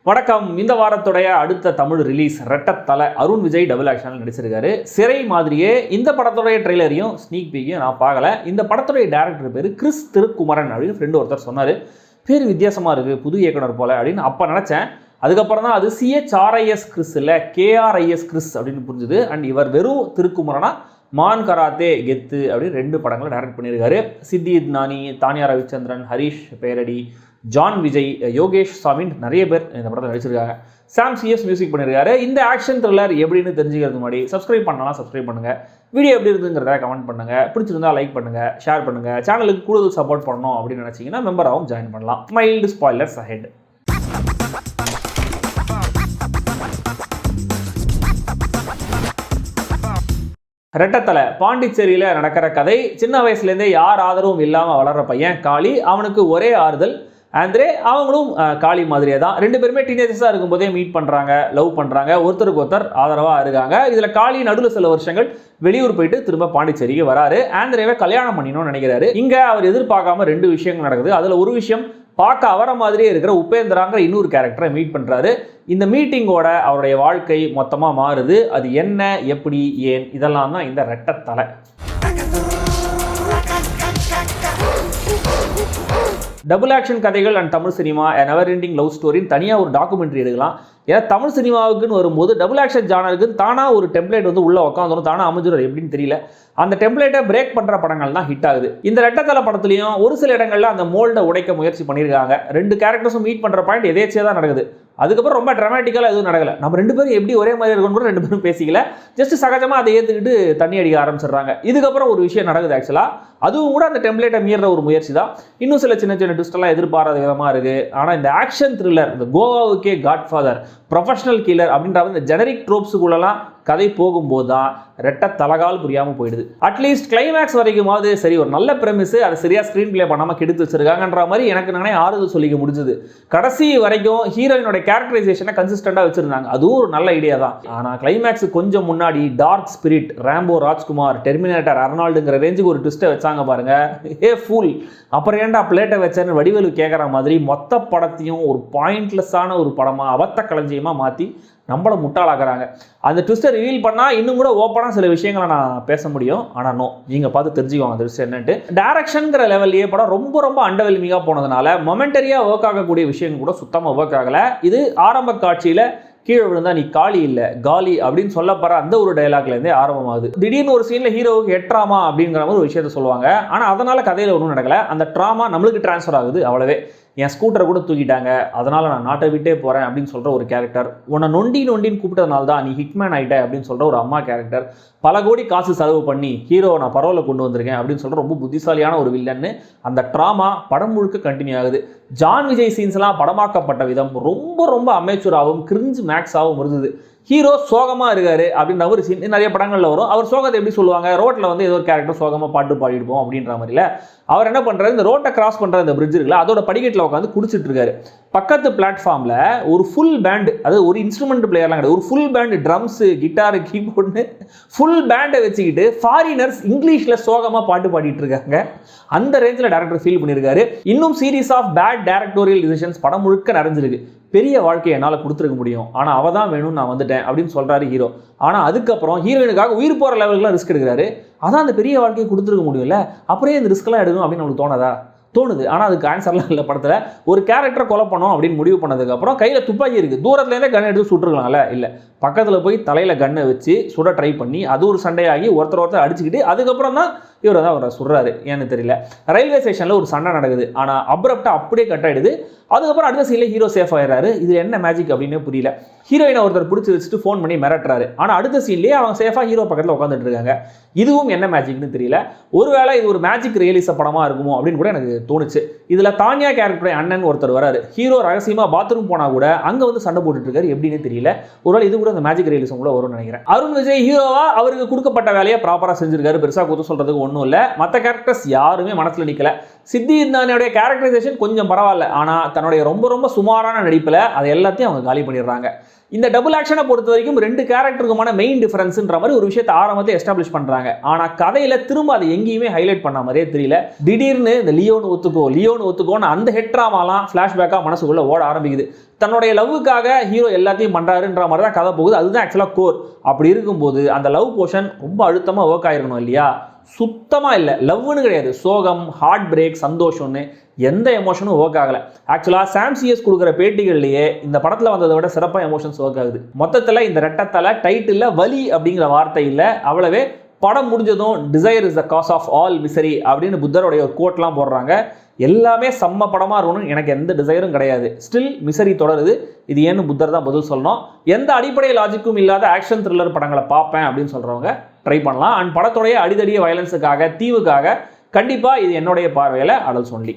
வணக்கம். இந்த வாரத்துடைய அடுத்த தமிழ் ரிலீஸ் ரெட்டத்தலை. அருண் விஜய் டபுள் ஆக்ஷனில் நடிச்சிருக்காரு. சிறை மாதிரியே இந்த படத்துடைய ட்ரெய்லரையும் ஸ்னீக் பீக்கையும் நான் பார்க்கல. இந்த படத்துடைய டேரக்டர் பேர் கிறிஸ் திருக்குமரன் அப்படின்னு ஃப்ரெண்டு ஒருத்தர் சொன்னார். பேர் வித்தியாசமாக இருக்குது, புது இயக்குனர் போல் அப்படின்னு அப்போ நினச்சேன். அதுக்கப்புறம் தான் அது CHRIS கிறிஸ் இல்லை KRIS கிறிஸ் அப்படின்னு புரிஞ்சுது. அண்ட் இவர் வெறும் திருக்குமரனா மான் கராத்தே கெத்து அப்படின்னு 2 படங்களை டைரக்ட் பண்ணியிருக்காரு. சித்தி இத்னானி, தானியா ரவிச்சந்திரன், ஹரிஷ் பேரடி, ஜான் விஜய், யோகேஷ் சாமின் நிறைய பேர் இந்த படத்தில் நடிச்சிருக்காங்க. சாம் CS மியூசிக் பண்ணியிருக்காரு. இந்த ஆக்ஷன் த்ரில்லர் எப்படின்னு தெரிஞ்சுக்கிறதுக்கு முன்னாடி சப்ஸ்கிரைப் பண்ணலாம், சப்ஸ்கிரைப் பண்ணுங்கள். வீடியோ எப்படி இருக்குங்கிறத கமெண்ட் பண்ணுங்கள். பிடிச்சிருந்தா லைக் பண்ணுங்கள், ஷேர் பண்ணுங்கள். சேனலுக்கு கூடுதல் சப்போர்ட் பண்ணணும் அப்படின்னு நினச்சிங்கன்னா மெம்பராகவும் ஜாயின் பண்ணலாம். Mild spoilers ahead. ரெட்டத்தலை பாண்டிச்சேரியில் நடக்கிற கதை. சின்ன வயசுலேருந்தே யார் ஆதரவும் இல்லாமல் வளர்கிற பையன் காளி. அவனுக்கு ஒரே ஆறுதல் ஆந்திரே. அவங்களும் காளி மாதிரியே தான். 2 பேருமே டீனேஜர்ஸாக இருக்கும்போதே மீட் பண்ணுறாங்க, லவ் பண்ணுறாங்க, ஒருத்தருக்கு ஒருத்தர் ஆதரவாக இருக்காங்க. இதில் காளி நடுவில் சில வருஷங்கள் வெளியூர் போயிட்டு திரும்ப பாண்டிச்சேரிக்கு வராரு. ஆந்திரேவை கல்யாணம் பண்ணினோன்னு நினைக்கிறாரு. இங்கே அவர் எதிர்பார்க்காம 2 விஷயங்கள் நடக்குது. அதில் ஒரு விஷயம், பார்க்க அவரை மாதிரியே இருக்கிற உபேந்திராங்கிற இன்னொரு கேரக்டரை மீட் பண்ணுறாரு. இந்த மீட்டிங்கோட அவருடைய வாழ்க்கை மொத்தமாக மாறுது. அது என்ன, எப்படி, ஏன், இதெல்லாம் தான் இந்த ரெட்டத்தலை. டபுள் ஆக்ஷன் கதைகள் and Tamil cinema never ending love ஸ்டோரின்னு தனியாக ஒரு டாக்குமெண்ட்ரி எடுக்கலாம். ஏன்னா தமிழ் சினிமாவுக்குன்னு வரும்போது டபுள் ஆக்ஷன் ஜானருக்குன்னு தானாக ஒரு டெம்ப்ளேட் வந்து உள்ளே உட்காந்துரும், தானாக அமைஞ்சிடும். எப்படின்னு தெரியல. அந்த டெம்ப்ளேட்டை பிரேக் பண்ணுற படங்கள் தான் ஹிட் ஆகுது. இந்த ரெட்டத்தலை படத்துலையும் ஒரு சில இடங்களில் அந்த மோல்டை உடைக்க முயற்சி பண்ணியிருக்காங்க. 2 கேரக்டர்ஸும் மீட் பண்ணுற பாயிண்ட் எதேச்சியாக தான் நடக்குது. அதுக்கப்புறம் ரொம்ப ட்ராமாட்டிக்கலாக எதுவும் நடக்கலை. நம்ம 2 பேரும் எப்படி ஒரே மாதிரி இருக்கணும் கூட 2 பேரும் பேசிக்கல. ஜஸ்ட் சகஜமாக அதை ஏற்றுக்கிட்டு தண்ணி அடிக்க ஆரம்பிச்சிடுறாங்க. இதுக்கப்புறம் ஒரு விஷயம் நடக்குது ஆக்சுவலாக. அதுவும் கூட அந்த டெம்ப்ளேட்டை மீற ஒரு முயற்சி தான். இன்னும் சில சின்ன சின்ன ட்விஸ்டெல்லாம் எதிர்பாராத விதமாக இருக்குது. ஆனால் இந்த ஆக்ஷன் த்ரில்லர், இந்த கோவாவுக்கே காட்ஃபாதர், ப்ரொஃபஷனல் கில்லர் அப்படின்ற இந்த ஜெனரிக் ட்ரோப்ஸுக்குள்ளெல்லாம் கதை போகும்போது தான் ரெட்டத்தலகால் புரியாமல் போயிடுது. அட்லீஸ்ட் கிளைமேக்ஸ் வரைக்குமாவது சரி, ஒரு நல்ல பிரமிஸ், அதை சரியாக ஸ்க்ரீன் பிளே பண்ணாமல் கெடுத்து வச்சிருக்காங்கன்ற மாதிரி எனக்கு நானே ஆறுதல் சொல்லிக்க முடிஞ்சது. கடைசி வரைக்கும் ஹீரோயினோட கேரக்டரைசேஷனை கன்சிஸ்டண்டாக வச்சிருந்தாங்க. அதுவும் ஒரு நல்ல ஐடியா தான். ஆனால் கிளைமேக்ஸ் கொஞ்சம் முன்னாடி dark spirit, Rambo Rajkumar, Terminator அர்னால்டுங்கிற ரேஞ்சுக்கு ஒரு ட்விஸ்ட்டை வச்சாங்க பாருங்க. ஃபுல் அப்புறம் ஏன்டா பிளேட்டை வச்சேன்னு வடிவேலு கேட்குற மாதிரி மொத்த படத்தையும் ஒரு பாயிண்ட்லெஸ்ஸான ஒரு படமாக, அவத்த களஞ்சியமாக மாற்றி நம்மளை முட்டாளாக்குறாங்க. அந்த ட்விஸ்ட்டை ரிவீல் பண்ணால் இன்னும் கூட ஓப்பனாக சில விஷயங்களை நான் பேச முடியும். ஆனால் நோ, நீங்கள் பார்த்து தெரிஞ்சுக்குவாங்க அந்த விஷயம் என்னன்ட்டு. டேரக்ஷனுங்கிற லெவல்லையே படம் ரொம்ப அண்டர்வெல்மிங்காக போனதுனால மொமெண்டரியாக ஒர்க் ஆகக்கூடிய விஷயம் கூட சுத்தமாக ஒர்க் ஆகலை. இது ஆரம்ப காட்சியில் கீழே விழுந்தா நீ காளி இல்லை காலி அப்படின்னு சொல்லப்படுற அந்த ஒரு டைலாக்லேருந்தே ஆரம்பமாகுது. திடீர்னு ஒரு சீனில் ஹீரோவுக்கு ஹெட்ராமா அப்படிங்கிற மாதிரி ஒரு விஷயத்த சொல்லுவாங்க. ஆனால் அதனால் கதையில் ஒன்றும் நடக்கலை. அந்த ட்ராமா நம்மளுக்கு டிரான்ஸ்ஃபர் ஆகுது, அவ்வளவே. என் ஸ்கூட்டரை கூட தூக்கிட்டாங்க, அதனால் நான் நாட்டை விட்டே போகிறேன் அப்படின்னு சொல்கிற ஒரு கேரக்டர். உன்னை நொண்டின்னு கூப்பிட்டதுனால தான் நீ ஹிட்மேன் ஆகிட்ட அப்படின்னு சொல்கிற ஒரு அம்மா கேரக்டர். பல கோடி காசு செலவு பண்ணி ஹீரோவை நான் பரவலை கொண்டு வந்திருக்கேன் அப்படின்னு சொல்கிற ரொம்ப புத்திசாலியான ஒரு வில்லன்னு அந்த ட்ராமா படம் முழுக்க கண்டினியூ ஆகுது. ஜான் விஜய் சீன்ஸ்லாம் படமாக்கப்பட்ட விதம் ரொம்ப அமேச்சூராகவும் கிரிஞ்சு மேக்ஸாகவும் இருந்தது. ஹீரோ சோகமாக இருக்காரு அப்படின்ற ஒரு சீன் நிறைய படங்களில் வரும். அவர் சோகத்தை எப்படி சொல்லுவாங்க, ரோட்டில் வந்து ஏதோ ஒரு கேரக்டர் சோகமாக பாட்டு பாடிடுவோம் அப்படின்ற மாதிரில அவர் என்ன பண்ணுறாரு, இந்த ரோட்டை கிராஸ் பண்ணுற இந்த பிரிட்ஜ் இருக்குல்ல, அதோட படிக்கட்டில் உட்காந்து குடிச்சிட்டு இருக்காரு. பக்கத்து பிளாட்ஃபார்மில் ஒரு ஃபுல் பேண்டு, அது ஒரு இன்ஸ்ட்ருமெண்ட் பிளேயர்லாம் கிடையாது, ஒரு full pant, drums, கிட்டாரு, keyboard, full பேண்டை வச்சுக்கிட்டு ஃபாரினர்ஸ் இங்கிலீஷில் சோகமாக பாட்டு பாடிட்டு இருக்காங்க. அந்த ரேஞ்சில் டேரக்டர் ஃபீல் பண்ணியிருக்காரு. இன்னும் series of bad directorial decisions படம் முழுக்க நிறைஞ்சிருக்கு. பெரிய வாழ்க்கையை என்னால் கொடுத்துருக்க முடியும், ஆனால் அவள் தான் வேணும்னு நான் வந்துட்டேன் அப்படின்னு சொல்கிறாரு ஹீரோ. ஆனால் அதுக்கப்புறம் ஹீரோயினுக்காக உயிர் போகிற லெவலுக்குலாம் ரிஸ்க் எடுக்கிறாரு. அதான் அந்த பெரிய வாழ்க்கையை கொடுத்துருக்க முடியும்ல, அப்புறம் இந்த ரிஸ்க்லாம் எடுக்கணும் அப்படின்னு நம்மளுக்கு தோணுது. ஆனால் அதுக்கு ஆன்சர்லாம் இல்லை. படத்தில் ஒரு கேரக்டரை கொலை பண்ணோம் அப்படின்னு முடிவு பண்ணதுக்கப்புறம் கையில் துப்பாக்கி இருக்குது, தூரத்துலேருந்தே கன் எடுத்து சுட்டுருக்கலாம்ல, இல்லை பக்கத்தில் போய் தலையில் கன்னை வச்சு சுட ட்ரை பண்ணி அது ஒரு சண்டையாகி ஒருத்தர் அடிச்சுக்கிட்டு அதுக்கப்புறம் தான் இவர் தான் அவரை சுடுறாரு. ஏன்னு தெரியல. ரயில்வே ஸ்டேஷனில் ஒரு சண்டை நடக்குது, ஆனால் அப்ரப்டாக அப்படியே கட் ஆகிடுது. அதுக்கப்புறம் அடுத்த சீனில் ஹீரோ சேஃப் ஆயிடுறாரு. இது என்ன மேஜிக் அப்படின்னு புரியல. ஹீரோயினை ஒருத்தர் பிடிச்சி வச்சுட்டு ஃபோன் பண்ணி மிரட்டுறாரு. ஆனால் அடுத்த சீன்லேயே அவங்க சேஃபாக ஹீரோ பக்கத்தில் உட்காந்துட்டு இருக்காங்க. இதுவும் என்ன மேஜிக்னு தெரியல. ஒருவேளை இது ஒரு மேஜிக் ரியலிச படமாக இருக்குமோ அப்படின்னு கூட எனக்கு தோணுச்சு. இதில் தானியா கேரக்டரை அண்ணன் ஒருத்தர் வராரு. ஹீரோ ரகசியமாக பாத்ரூம் போனால் கூட அங்கே வந்து சண்டை போட்டுட்டு இருக்காரு. எப்படின்னு தெரியல. ஒருவேளை இது கூட அந்த மேஜிக் ரியலிசம் கூட வரும்னு நினைக்கிறேன். அருண் விஜய் ஹீரோவா அவருக்கு கொடுக்கப்பட்ட வேலையை ப்ராப்பராக செஞ்சிருக்காரு. பெருசாக குத்து சொல்றதுக்கு ஒன்றும் இல்லை. மற்ற கேரக்டர்ஸ் யாருமே மனசில் நிற்கல. சித்தி இந்தானியோடைய கேரக்டரைசேஷன் கொஞ்சம் பரவாயில்ல. ஆனால் தன்னுடைய ரொம்ப சுமாரான நடிப்பில் அதை எல்லாத்தையும் அவங்க காலி பண்ணிடுறாங்க. இந்த டபுள் ஆக்ஷனை பொறுத்த வரைக்கும் 2 கேரக்டருக்குமான மெயின் டிஃபரன்ஸ்ன்ற மாதிரி ஒரு விஷயத்தை ஆரம்பத்தை எஸ்டாப்ளிஷ் பண்றாங்க. ஆனா கதையில திரும்ப அதை எங்கேயுமே ஹைலைட் பண்ண மாதிரியே தெரியல. திடீர்னு இந்த லியோன்னு ஒத்துக்கோன்னு அந்த ஹெட் ட்ராமாலாம் ஃபிளாஷ்பேக்கா மனசுக்குள்ள ஓட ஆரம்பிக்குது. தன்னுடைய லவ்வுக்காக ஹீரோ எல்லாத்தையும் பண்ணுறாருன்ற மாதிரி தான் கதை போகுது. அதுதான் ஆக்சுவலாக கோர். அப்படி இருக்கும்போது அந்த லவ் போர்ஷன் ரொம்ப அழுத்தமாக ஒர்க் ஆயிருக்கணும் இல்லையா? சுத்தமாக இல்லை. லவ்னு கிடையாது, சோகம், ஹார்ட் பிரேக், சந்தோஷம்னு எந்த எமோஷனும் ஒர்க் ஆகலை. ஆக்சுவலாக சாம் சிஎஸ் கொடுக்குற பேட்டிகள்லேயே இந்த படத்தில் வந்ததை விட சிறப்பாக எமோஷன்ஸ் ஒர்க் ஆகுது. மொத்தத்தில் இந்த ரெட்டத்தலை டைட்டில் வலி அப்படிங்கிற வார்த்தை இல்லை, அவ்வளவே படம் முடிஞ்சதும் desire is the cause of all misery அப்படின்னு புத்தருடைய ஒரு கோட்லாம் போடுறாங்க. எல்லாமே செம்ம படமாக இருக்கணும்னு எனக்கு எந்த டிசைரும் கிடையாது. ஸ்டில் மிசரி தொடருது. இது ஏன்னு புத்தர் தான் பதில் சொல்லணும். எந்த அடிப்படை லாஜிக்கும் இல்லாத ஆக்ஷன் த்ரில்லர் படங்களை பார்ப்பேன் அப்படின்னு சொல்கிறவங்க ட்ரை பண்ணலாம். அண்ட் படத்துடைய அடிதடிய வயலன்ஸுக்காக, தீவுக்காக கண்டிப்பாக இது என்னுடைய பார்வையில் அடல்ஸ் ஒன்லி.